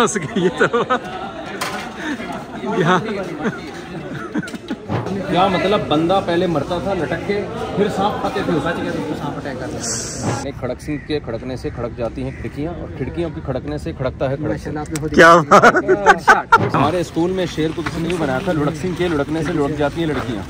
फंस गई ये तो। क्या मतलब बंदा पहले मरता था लटक के, फिर सांप खाते थे, उसको सांप अटैक करता है। खड़क सिंह के खड़कने से खड़क जाती हैं खिड़कियाँ, और खिड़कियों की खड़कने से खड़कता है खड़क। क्या हमारे स्कूल में शेर को किसी ने बनाया था, लुढ़क सिंह के लुढ़कने से लुढ़क जाती हैं लड़कियाँ।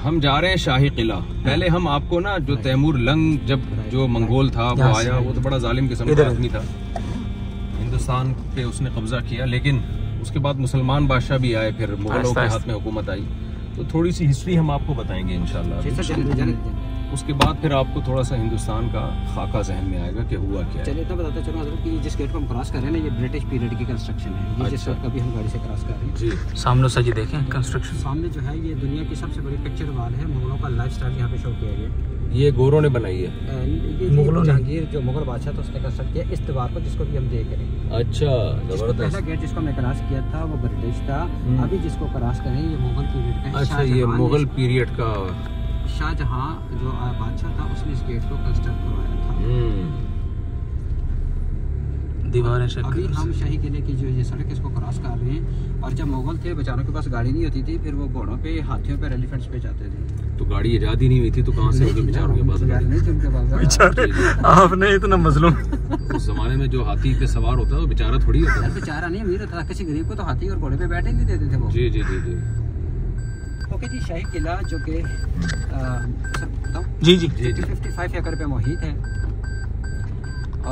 हम जा रहे हैं शाही किला। पहले हम आपको ना, जो तैमूर लंग जब जो मंगोल था वो आया, वो तो बड़ा जालिम किस्म का आदमी था, हिंदुस्तान पे उसने कब्जा किया, लेकिन उसके बाद मुसलमान बादशाह भी आए, फिर मुगलों के हाथ में हुकूमत आई। तो थोड़ी सी हिस्ट्री हम आपको बताएंगे इंशाल्लाह। उसके बाद फिर आपको थोड़ा सा हिंदुस्तान का खाका जहन में आएगा कि हुआ क्या। चलिए इतना बताते चलो हज़रत कि जिस गेट को हम क्रॉस कर रहे हैं ना, ये ब्रिटिश पीरियड की कंस्ट्रक्शन है। ये जिस वक्त कभी हम गाड़ी से क्रॉस कर रहे हैं जी, सामने से जी देखें कंस्ट्रक्शन। सामने जो है ये दुनिया की सबसे बड़ी पिक्चर वॉल है। मुगलों का लाइफ स्टाइल यहाँ पे शो किया गया। ये गोरों ने बनाई है। ये जहांगीर जो मुगल बादशाह था उसने कंस्ट्रक्ट किया इस दीवार को, जिसको भी हम देख रहे हैं। अच्छा, जबरदस्त। पहला गेट जिसको हमने क्रॉस किया था वो ब्रिटिश था। अभी जिसको क्रॉस करें ये मुगल पीरियड का। अच्छा, ये मुगल पीरियड का। शाहजहां जो बादशाह था उसने इस गेट को कंस्ट्रक्ट करवाया था। दीवारें से अभी हम शाही किले की जो ये सड़क इसको क्रॉस कर रहे हैं। और जब मुगल थे बेचारों के पास गाड़ी नहीं होती थी, फिर वो घोड़ों पे, हाथियों पे, एलिफेंट्स पे जाते थे। तो गाड़ी आजादी नहीं हुई थी तो कहाँ से होगी बेचारों के पास गाड़ी? नहीं थी उनके पास। आपने इतना मजलूम। उस जमाने में जो हाथी पे सवार होता है वो बेचारा थोड़ी होता है। बेचारा नहीं, अमीर होता था। किसी गरीब को तो हाथी और घोड़े पे बैठे नहीं देते थे वो। जी जी जी जी। ओके जी, शाही किला जो कि जी जी 55 एकड़ पे मुहित है।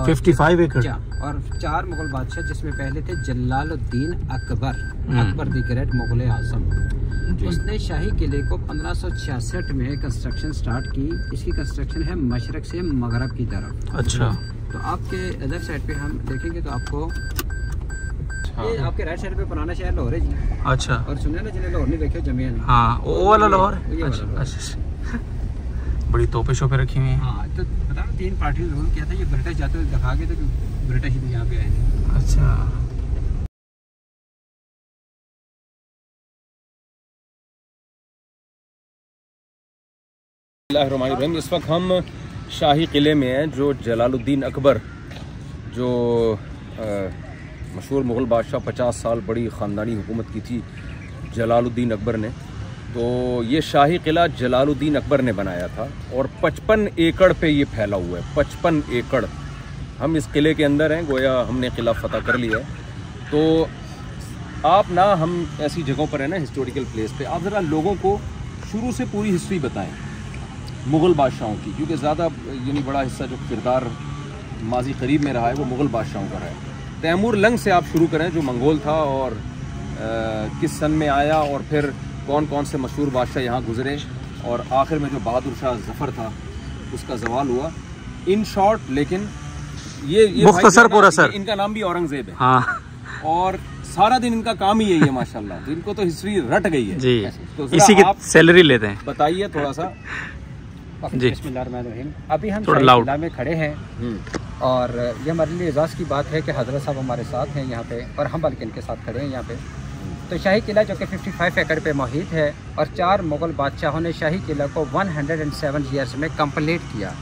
55 एकड़। और 4 मुगल बादशाह, जिसमें पहले थे जलालुद्दीन अकबर, अकबर द ग्रेट मुगल आजम। उसने शाही किले को 1566 में कंस्ट्रक्शन स्टार्ट की। इसकी कंस्ट्रक्शन है मशरक से मगरब की तरफ। अच्छा, तो आपके अदर साइड पे हम देखेंगे तो आपको ये आपके राइट साइड पे पुराना शहर लाहौर है जी। अच्छा। और सुनिए ना, जिन्हें लाहौर नहीं देखे जमीन। हाँ, वो वाला लाहौर। अच्छा अच्छा, बड़ी तोपे शोपे रखी हुई हैं। हाँ, तो पता ना 3 पार्टी रूल किया था। ये ब्रिटिश जाते हुए दिखा के, तो ब्रिटिश भी यहाँ पे आए थे। अच्छा, इस वक्त हम शाही किले में हैं, जो जलालुद्दीन अकबर, जो मशहूर मुग़ल बादशाह, 50 साल बड़ी ख़ानदानी हुकूमत की थी जलालुद्दीन अकबर ने। तो ये शाही किला जलालुद्दीन अकबर ने बनाया था और 55 एकड़ पे ये फैला हुआ है। 55 एकड़। हम इस किले के अंदर हैं, गोया हमने किला फतह कर लिया है। तो आप ना, हम ऐसी जगहों पर है ना, हिस्टोरिकल प्लेस पे, आप ज़रा लोगों को शुरू से पूरी हिस्ट्री बताएं मुग़ल बादशाहों की, क्योंकि ज़्यादा यानी बड़ा हिस्सा जो किरदार माजी करीब में रहा है वो मुग़ल बादशाहों का रहा है। तैमूर लंग से आप शुरू करें, जो मंगोल था, और किस सन में आया, और फिर कौन कौन से मशहूर बादशाह यहाँ गुजरे, और आखिर में जो बहादुर शाह जफ़र था उसका ज़वाल हुआ। इन शॉर्ट, लेकिन ये मुख्तसर पूरा सर। इनका नाम भी औरंगज़ेब है। हाँ, और सारा दिन इनका काम ही यही है माशाल्लाह। तो इनको तो हिस्ट्री रट गई है जी। तो इसी की सैलरी लेते हैं। बताइए थोड़ा सा जी। बिस्मिल्लाहिर्रहमानिर्रहीम। अभी हम थोड़ा शाही किला में खड़े हैं, और ये हमारे लिए एजाज़ की बात है कि हज़रत साहब हमारे साथ हैं यहाँ पे, और हम बल्कि इनके साथ खड़े हैं यहाँ पे। तो शाही किला जो कि 55 एकड़ पे मुहित है, और 4 मुग़ल बादशाहों ने शाही किला को 107 ईयर्स में कंप्लीट किया।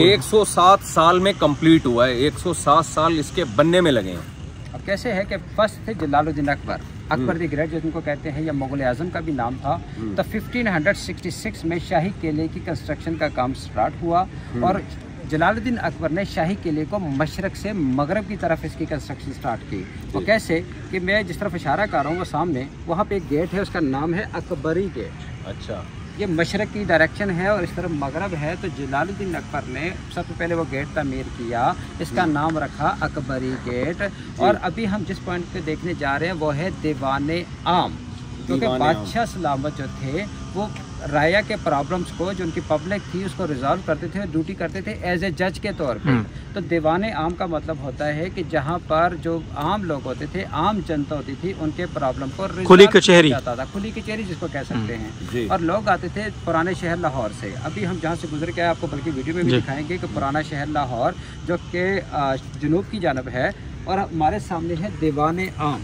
107 साल में कंप्लीट हुआ है। 107 साल इसके बनने में लगे हैं। अब कैसे है कि फर्स्ट थे जलालुद्दीन अकबर, अकबर द ग्रेट जिनको कहते हैं, या मुग़ल आज़म का भी नाम था। तो 1566 में शाही किले की कंस्ट्रक्शन का काम स्टार्ट हुआ, और जलालुद्दीन अकबर ने शाही किले को मशरक से मगरब की तरफ इसकी कंस्ट्रक्शन स्टार्ट की। वो कैसे कि मैं जिस तरफ इशारा कर रहा हूँ वो सामने वहाँ पे एक गेट है, उसका नाम है अकबरी गेट। अच्छा, ये मशरक की डायरेक्शन है और इस तरफ मगरब है। तो जलालुद्दीन अकबर ने सबसे पहले वो गेट तामीर किया, इसका नाम रखा अकबरी गेट। और अभी हम जिस पॉइंट पे देखने जा रहे हैं वो है दीवाने आम, क्योंकि बादशाह सलामत जो थे वो राया के प्रॉब्लम्स को, जो उनकी पब्लिक थी, उसको रिजॉल्व करते थे, ड्यूटी करते थे एज ए जज के तौर पे। तो दीवाने आम का मतलब होता है कि जहाँ पर जो आम लोग होते थे, आम जनता होती थी, उनके प्रॉब्लम को खुली कचहरी जाता था, खुली कचहरी जिसको कह सकते हैं। और लोग आते थे पुराने शहर लाहौर से। अभी हम जहाँ से गुजर के आए, आपको बल्कि वीडियो में भी दिखाएंगे कि पुराना शहर लाहौर जो कि जनूब की जानब है, और हमारे सामने है दीवाने आम।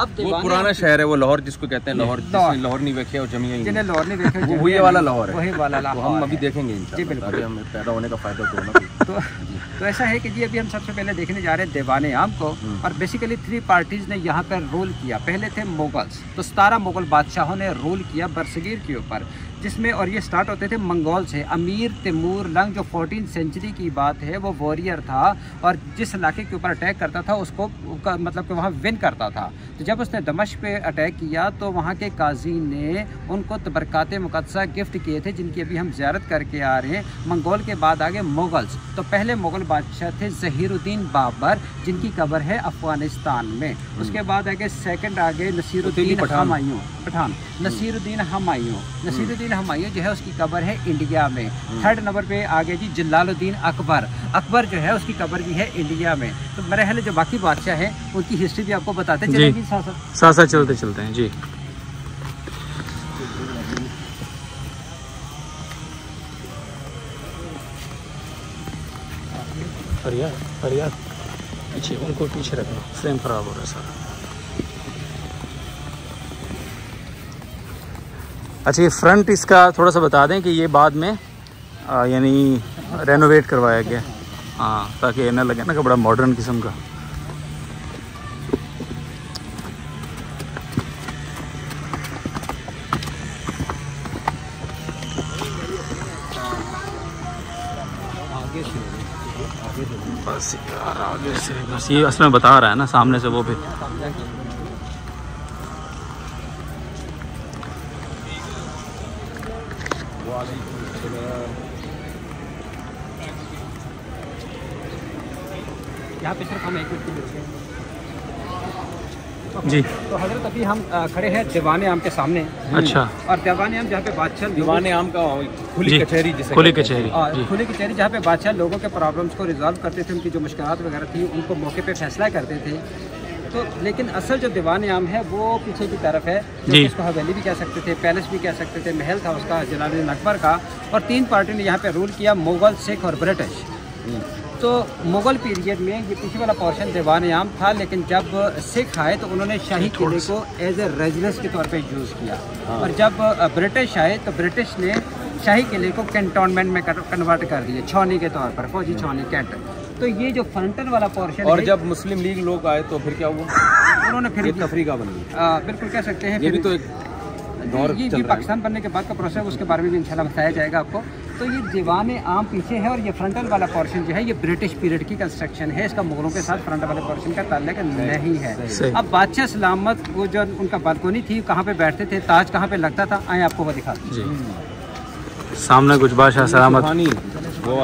अब वो पुराना शहर है, वो लाहौर जिसको कहते हैं, लाहौर लाहौर नहीं देखे और जमीन जिन्हें लाहौर नहीं देखे वो वही वाला लाहौर है, वही वाला तो हम अभी देखेंगे जी बिल्कुल, हमें पैदा होने का फायदा तो होना। तो ऐसा है कि जी अभी हम सबसे पहले देखने जा रहे हैं दीवाने आम को। और बेसिकली 3 पार्टीज ने यहाँ पर रूल किया। पहले थे मुगल्स, तो 17 मुगल बादशाहों ने रूल किया बरसगीर के ऊपर, जिसमें और ये स्टार्ट होते थे मंगोल से। अमीर तैमूर लंग जो 14th सेंचुरी की बात है, वो वॉरियर था और जिस इलाके के ऊपर अटैक करता था उसको मतलब कि वहाँ विन करता था। तो जब उसने दमिश्क पे अटैक किया तो वहाँ के काजी ने उनको तबरकात मुक़द्दसा गिफ्ट किए थे, जिनकी अभी हम ज़ियारत करके आ रहे हैं। मंगोल के बाद आगे मुगल्स, तो पहले मुगल बादशाह थे ज़हीरुद्दीन बाबर, जिनकी कब्र है अफ़गानिस्तान में। उसके बाद आगे सेकंड आगे नसीरुद्दीन हमायूं पठान, नसीरुद्दीन हमायूं जो है उसकी कब्र है इंडिया में। थर्ड नंबर पे आगे जी जलालुद्दीन अकबर जो है उसकी कब्र भी है इंडिया में। तो मेरे ख्याल जो बाकी बादशाह हैं उनकी हिस्ट्री भी आपको बताते चलेंगे साथ साथ चलते हैं जी। फरियाद पीछे, उनको पीछे रखना, फ्रेम खराब हो रहा है सारा। अच्छा, ये फ्रंट इसका थोड़ा सा बता दें कि ये बाद में यानी रेनोवेट करवाया गया, हाँ, ताकि ये ना लगे ना कि बड़ा मॉडर्न किस्म का। बस यार आगे से बस ये असल में बता रहा है ना, सामने से वो भी यहाँ पे सिर्फ हम एक मिनट जी। तो हजरत अभी हम खड़े हैं दीवाने आम के सामने। अच्छा। और दीवाने आम जहाँ पे बादशाह दीवाने आम का खुली कचहरी, खुली कचहरी, खुली कचहरी जहाँ पे बादशाह लोगों के प्रॉब्लम्स को रिजॉल्व करते थे, उनकी जो मुश्किलात वगैरह थी उनको मौके पे फैसला करते थे। तो लेकिन असल जो दीवाने आम है वो पीछे की तरफ है, जिसको हवेली भी कह सकते थे, पैलेस भी कह सकते थे, महल था उसका जलालुद्दीन अकबर का। और 3 पार्टियों ने यहाँ पे रूल किया, मुगल, सिख और ब्रिटिश। तो मुगल पीरियड में ये पीछे वाला पोर्शन दीवाने आम था, लेकिन जब सिख आए तो उन्होंने शाही किले को एज ए रेजिडेंस के तौर पे यूज़ किया। और जब ब्रिटिश आए तो ब्रिटिश ने शाही किले को कैंटोनमेंट में कन्वर्ट कर दिए, छावनी के तौर पर, फौजी छावनी, कैंट। तो ये जो फ्रंटल वाला पोर्शन, और जब मुस्लिम लीग लोग आए तो फिर क्या हुआ? उन्होंने फिर तफरीका बन गई। बिल्कुल कह सकते हैं। ये भी तो एक दौर ये चल रहा है। पाकिस्तान बनने के बाद का प्रोसेस, उसके बारे में भी इंशाल्लाह बताया जाएगा आपको। तो ये दीवाने आम पीछे है और ये फ्रंटल वाला पोर्शन जो है ये ब्रिटिश पीरियड की कंस्ट्रक्शन है। इसका मुगलों के साथ फ्रंट वाले पोर्शन का ताल्लुक नहीं है। अब बादशाह सलामत वो जो उनका बालकोनी थी, कहाँ पे बैठते थे, ताज कहाँ पे लगता था, आए आपको वो दिखाते हैं। सामने कुछ बादशाह सलामत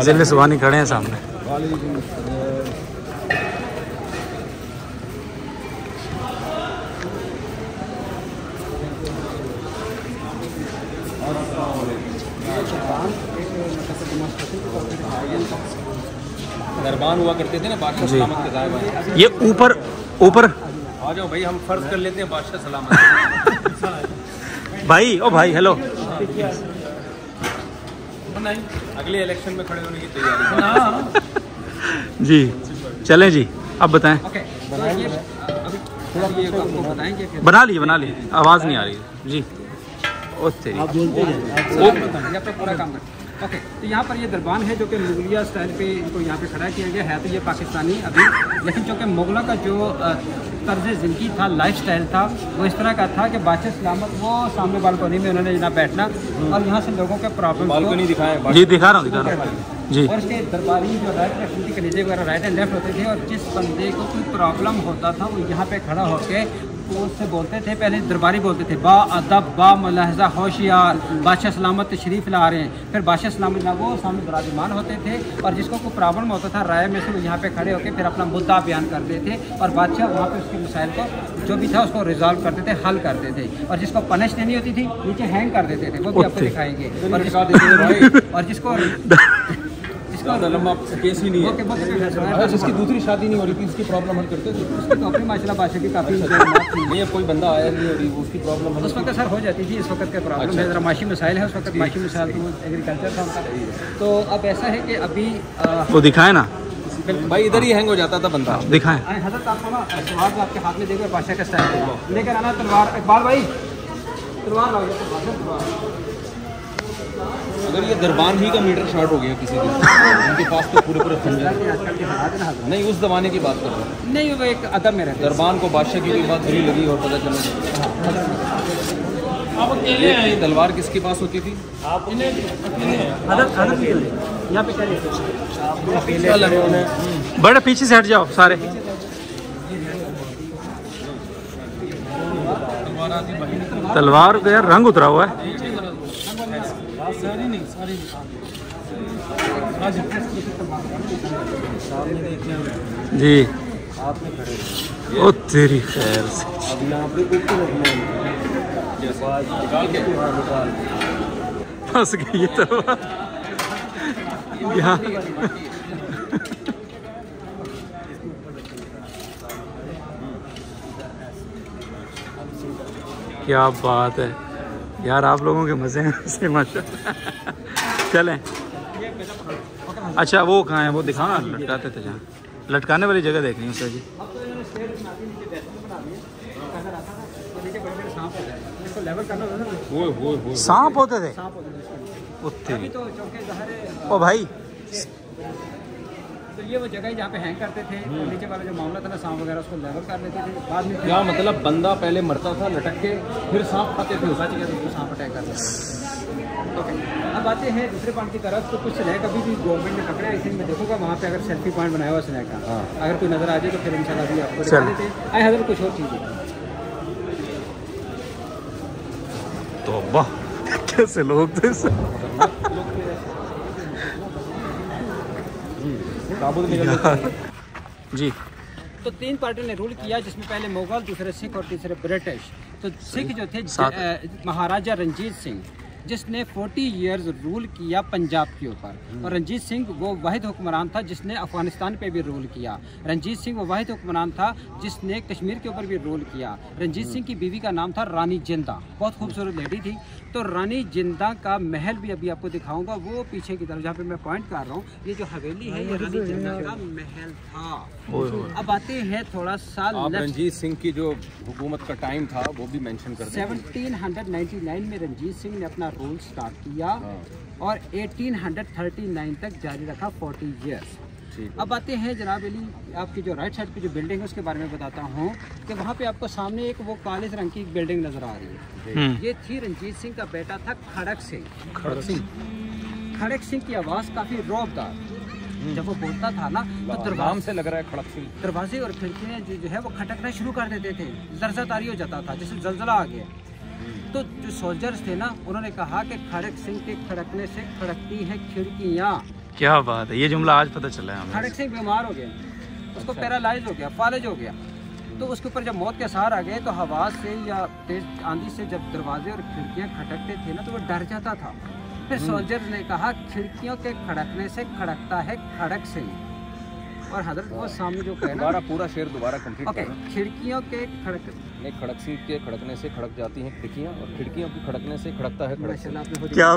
जिले सुबानी खड़े हैं सामने। दरबान हुआ करते थे ना बादशाह सलामत के साहब। ये ऊपर आ जाओ भाई, हम फर्ज कर लेते हैं बादशाह सलामत। भाई ओ भाई हेलो, अगले इलेक्शन में खड़े होने की तैयारी जी। चलें जी, अब बताएं। बना लिए, आवाज़ नहीं आ रही जी। ओ तेरी पूरा काम कर। ओके, तो यहाँ पर ये दरबान है जो कि मुगलिया स्टाइल पे इनको यहाँ पे खड़ा किया गया है। तो ये पाकिस्तानी अभी, लेकिन जो कि मुगलों का जो तर्ज ज़िंदगी था, लाइफ स्टाइल था, वो इस तरह का था कि बादशाह सलामत वो सामने बालकोनी में उन्होंने जनाब बैठना और यहाँ से लोगों के प्रॉब्लम बालकोनी दिखाएं जी। दिखा रहा हूँ जी। और इसके दरबारी जो राइट लेफ्ट उनकी कलीजे वगैरह राइट एंड लेफ्ट होते थे। और जिस बंदे को कोई प्रॉब्लम होता था वो यहाँ पे खड़ा होकर तो उससे बोलते थे, पहले दरबारी बोलते थे, बा अदब बा मुलाहजा होशियार, बादशाह सलामत तशरीफ़ ला रहे हैं। फिर बादशाह सलामत वो सामने विराजमान होते थे और जिसको कोई प्रॉब्लम होता था राय में से वो यहाँ पे खड़े होकर फिर अपना मुद्दा बयान करते थे और बादशाह वहाँ पे उसके मसाइल को जो भी था उसको रिजॉल्व करते थे, हल करते थे। और जिसको पनिश देनी होती थी नीचे हैंग कर देते थे, वो भी आपको दिखाएंगे। और जिसको लंबा केस ही नहीं है, जिसकी दूसरी शादी नहीं हो रही थी, उसकी प्रॉब्लम हल करते थे। उसकी तो अपनी माशाल्लाह बादशाह की काफ़ी नहीं, कोई बंदा आया नहीं हो रही, उसकी प्रॉब्लम उस वक्त सर हो जाती थी। इस वक्त का प्रॉब्लम है ज़रा माशी मसाइल है, उस वक्त माशी मसाइल तो एग्रीकल्चर था उनका। तो अब ऐसा है कि अभी वो दिखाए ना, भाई इधर ही हैंग हो जाता था बंदा। दिखाएं। हजरत आपको ना तलवार जो आपके हाथ में देखो बादशाह का स्टाइल लेकर आना तलवार। इकबाल भाई तलवार लाओ। अगर ये दरबान ही का मीटर शॉर्ट हो गया किसी उनके पास तो पूरे पूरे खंजर। नहीं उस जमाने की बात कर रहा हूँ। नहीं वो एक अदब में रहते। दरबान को बादशाह की कोई बात बुरी लगी और पता चला ये तलवार किसके पास होती थी? यहाँ पे बड़े पीछे से हट जाओ सारे। तलवार का यार रंग उतरा हुआ है। जी ओ तेरी खैर से फंस गई ये तलवार यहाँ। क्या बात है यार, आप लोगों के मजे हैं से माशाल्लाह। चलें। अच्छा वो कहाँ है, वो दिखाओ ना, लटकाते थे जहाँ, लटकाने वाली जगह देखनी है सर जी। सांप होते थे ओ भाई। तो ये वो जगह जहाँ पे हैंग करते थे, नीचे वाला जो मामला था ना सांप वगैरह उसको लेवल कर लेते थे। बाद में क्या मतलब बंदा पहले मरता था लटक के, फिर सांप खाते थे उसका जगह तो सांप अटैक कर लेते थे। अब आते हैं दूसरे पॉइंट की तरफ। तो कुछ स्नैक अभी भी गवर्नमेंट ने पकड़ा है, इसी में देखूंगा वहाँ पे अगर सेल्फी पॉइंट बनाया हुआ स्नैक का, अगर कोई नजर आ जाए तो फिर इंशाल्लाह भी आपको दिखा देते हैं। आए हजरत कुछ और चीज़ें तो वाह कैसे लोग थे जी। तो 3 पार्टियों ने रूल किया, जिसमें पहले मुगल, दूसरे सिख और तीसरे ब्रिटिश। तो सिख जो थे महाराजा रंजीत सिंह, जिसने 40 इयर्स रूल किया पंजाब के ऊपर। और रंजीत सिंह वो वाहिद हुक्मरान था जिसने अफगानिस्तान पे भी रूल किया। रंजीत सिंह वो वाहिद हुक्मरान था जिसने कश्मीर के ऊपर भी रूल किया। रंजीत सिंह की बीवी का नाम था रानी जिंदा, बहुत खूबसूरत लेडी थी। तो रानी जिंदा का महल भी अभी आपको दिखाऊंगा, वो पीछे की तरफ जहाँ पे मैं पॉइंट कर रहा हूँ। ये जो हवेली है ये रानी जिंदा का महल था। अब आते हैं थोड़ा सा रंजीत सिंह की जो हुकूमत का टाइम था वो भी मेंशन कर दें। 1799 में रंजीत सिंह ने अपना रूल स्टार्ट किया और 1839 तक जारी रखा, 40 इयर्स। अब आते हैं जनाब अली, आपकी जो राइट साइड की जो बिल्डिंग है उसके बारे में बताता हूँ कि वहाँ पे आपको सामने एक वो काले रंग की एक बिल्डिंग नजर आ रही है। ये थी रंजीत सिंह का बेटा था खड़क सिंह। खड़क सिंह की आवाज़ काफ़ी रौबदार, जब वो बोलता था ना तो दरवाजे से लग रहा है खड़क सिंह, दरवाजे और खिड़कियाँ जो है वो खटकना शुरू कर देते थे, लर्जा तारी हो जाता था जैसे जलजला आ गया। तो जो सोल्जर्स थे ना उन्होंने कहा कि खड़क सिंह के खड़कने से खड़कती हैं खिड़कियाँ। क्या बात है, ये जुमला आज पता चला है। खड़क सिंह बीमार हो गया, उसको पैरालाइज हो गया, फालिज हो गया। तो उसके ऊपर जब मौत के असर आ गए तो हवा से या तेज आंधी से जब दरवाजे और खिड़कियाँ खटकते थे ना तो वो डर जाता था। फिर सोल्जर्स ने कहा खिड़कियों के खड़कने से खड़कता है खड़क सिंह। और हजरत वो सामने जो दोबारा पूरा शेर दोबारा कंप्लीट ओके। खिड़कियों के खड़क सिंह के खड़कने से खड़क जाती हैं खिड़कियाँ, और खिड़कियों के खड़कने से खड़कता है खड़क सिंह। क्या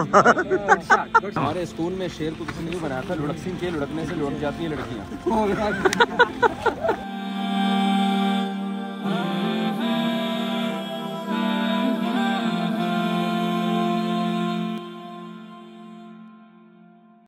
हमारे स्कूल में शेर को किसी ने बनाया था, लुढ़क सिंह के लुढ़कने से लुढ़क जाती हैं लड़कियाँ।